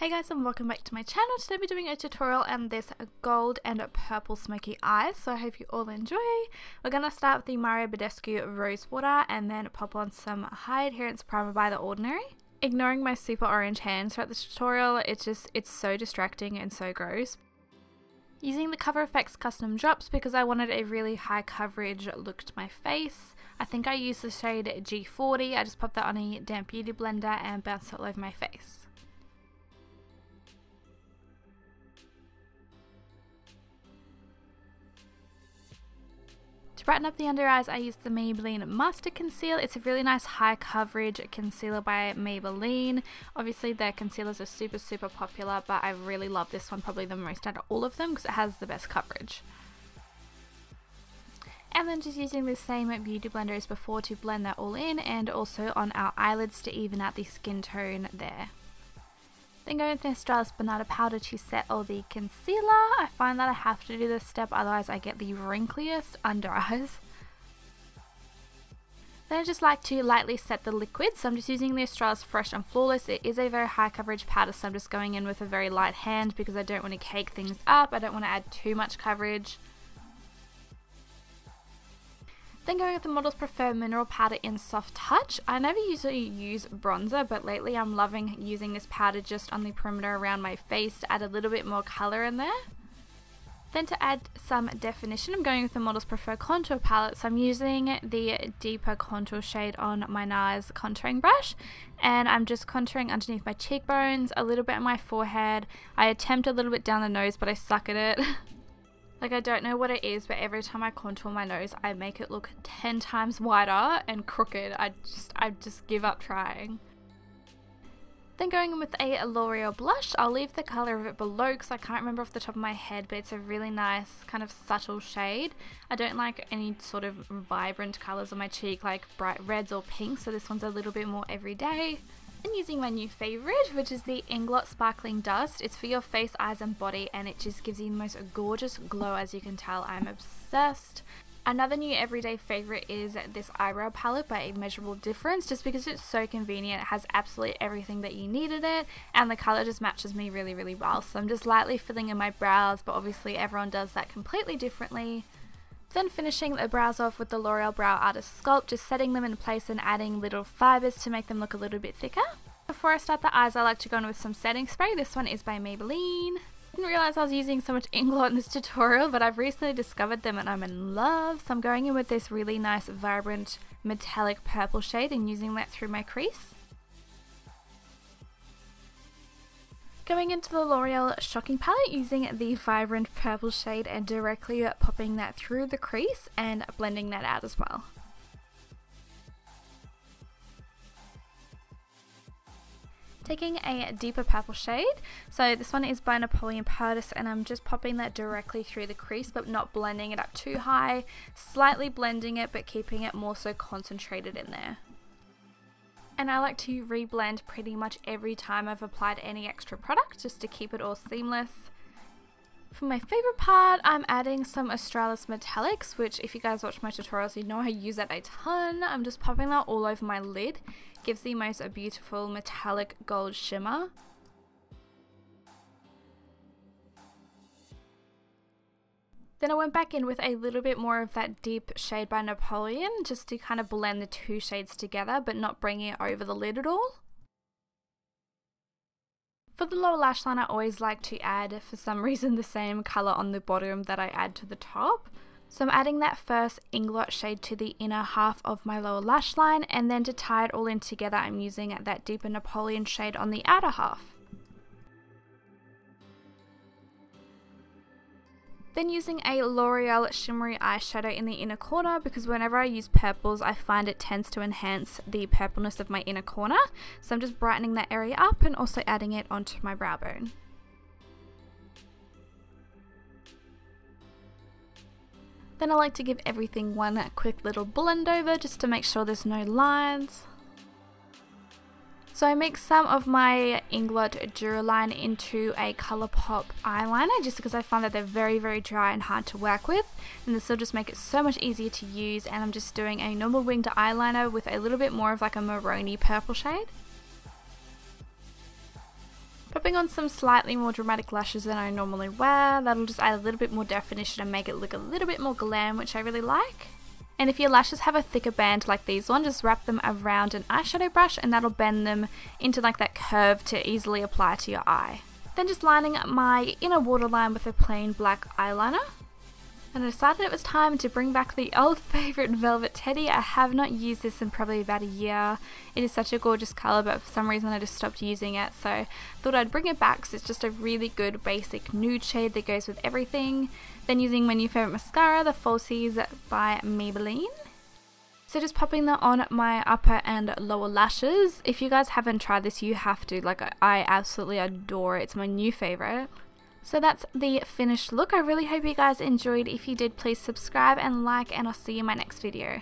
Hey guys, and welcome back to my channel. Today we're doing a tutorial on this gold and purple smoky eyes, so I hope you all enjoy. We're going to start with the Mario Badescu Rose Water and then pop on some High Adherence Primer by The Ordinary. Ignoring my super orange hands throughout this tutorial, it's so distracting and so gross. Using the Cover FX custom drops because I wanted a really high coverage look to my face. I think I used the shade G40. I just popped that on a damp beauty blender and bounced it all over my face. To brighten up the under eyes, I used the Maybelline Master Conceal. It's a really nice high coverage concealer by Maybelline. Obviously their concealers are super popular, but I really love this one probably the most out of all of them because it has the best coverage. And then just using the same beauty blender as before to blend that all in, and also on our eyelids to even out the skin tone there. Then going with the Australis Banana Powder to set all the concealer. I find that I have to do this step, otherwise I get the wrinkliest under eyes. Then I just like to lightly set the liquid, so I'm just using the Australis Fresh and Flawless. It is a very high coverage powder, so I'm just going in with a very light hand because I don't want to cake things up. I don't want to add too much coverage. Then going with the Models Prefer Mineral Powder in Soft Touch. I never usually use bronzer, but lately I'm loving using this powder just on the perimeter around my face to add a little bit more colour in there. Then to add some definition, I'm going with the Models Prefer Contour Palette. So I'm using the deeper contour shade on my NARS contouring brush. And I'm just contouring underneath my cheekbones, a little bit on my forehead. I attempt a little bit down the nose, but I suck at it. Like, I don't know what it is, but every time I contour my nose, I make it look 10 times wider and crooked. I just give up trying. Then going in with a L'Oreal blush, I'll leave the colour of it below because I can't remember off the top of my head, but it's a really nice kind of subtle shade. I don't like any sort of vibrant colours on my cheek like bright reds or pinks, so this one's a little bit more everyday. And using my new favourite, which is the Inglot Sparkling Dust. It's for your face, eyes and body, and it just gives you the most gorgeous glow. As you can tell, I'm obsessed. Another new everyday favourite is this eyebrow palette by Immeasurable Difference, just because it's so convenient. It has absolutely everything that you need in it, and the colour just matches me really well. So I'm just lightly filling in my brows, but obviously everyone does that completely differently. Then finishing the brows off with the L'Oreal Brow Artist Sculpt, just setting them in place and adding little fibres to make them look a little bit thicker. Before I start the eyes, I like to go in with some setting spray. This one is by Maybelline. Didn't realise I was using so much Inglot in this tutorial, but I've recently discovered them and I'm in love. So I'm going in with this really nice vibrant metallic purple shade and using that through my crease. Going into the L'Oreal Shocking Palette, using the vibrant purple shade and directly popping that through the crease and blending that out as well. Taking a deeper purple shade, so this one is by Napoleon Purtis, and I'm just popping that directly through the crease but not blending it up too high, slightly blending it but keeping it more so concentrated in there. And I like to reblend pretty much every time I've applied any extra product just to keep it all seamless. For my favourite part, I'm adding some Australis Metallics, which if you guys watch my tutorials you know I use that a ton. I'm just popping that all over my lid. Gives the most beautiful metallic gold shimmer. Then I went back in with a little bit more of that deep shade by Napoleon just to kind of blend the two shades together but not bring it over the lid at all. For the lower lash line, I always like to add, for some reason, the same colour on the bottom that I add to the top. So I'm adding that first Inglot shade to the inner half of my lower lash line, and then to tie it all in together I'm using that deeper Napoleon shade on the outer half. Then using a L'Oreal shimmery eyeshadow in the inner corner, because whenever I use purples I find it tends to enhance the purpleness of my inner corner. So I'm just brightening that area up and also adding it onto my brow bone. Then I like to give everything one quick little blend over just to make sure there's no lines. So I mix some of my Inglot Duraline into a Colourpop eyeliner just because I find that they're very dry and hard to work with, and this will just make it so much easier to use. And I'm just doing a normal winged eyeliner with a little bit more of like a maroony purple shade. Popping on some slightly more dramatic lashes than I normally wear. That'll just add a little bit more definition and make it look a little bit more glam, which I really like. And if your lashes have a thicker band like these ones, just wrap them around an eyeshadow brush and that'll bend them into like that curve to easily apply to your eye. Then just lining up my inner waterline with a plain black eyeliner. And I decided it was time to bring back the old favourite Velvet Teddy. I have not used this in probably about a year. It is such a gorgeous colour, but for some reason I just stopped using it. So thought I'd bring it back because it's just a really good basic nude shade that goes with everything. Then using my new favourite mascara, the Falsies by Maybelline. So just popping that on my upper and lower lashes. If you guys haven't tried this, you have to. Like, I absolutely adore it. It's my new favourite. So that's the finished look. I really hope you guys enjoyed. If you did, please subscribe and like, and I'll see you in my next video.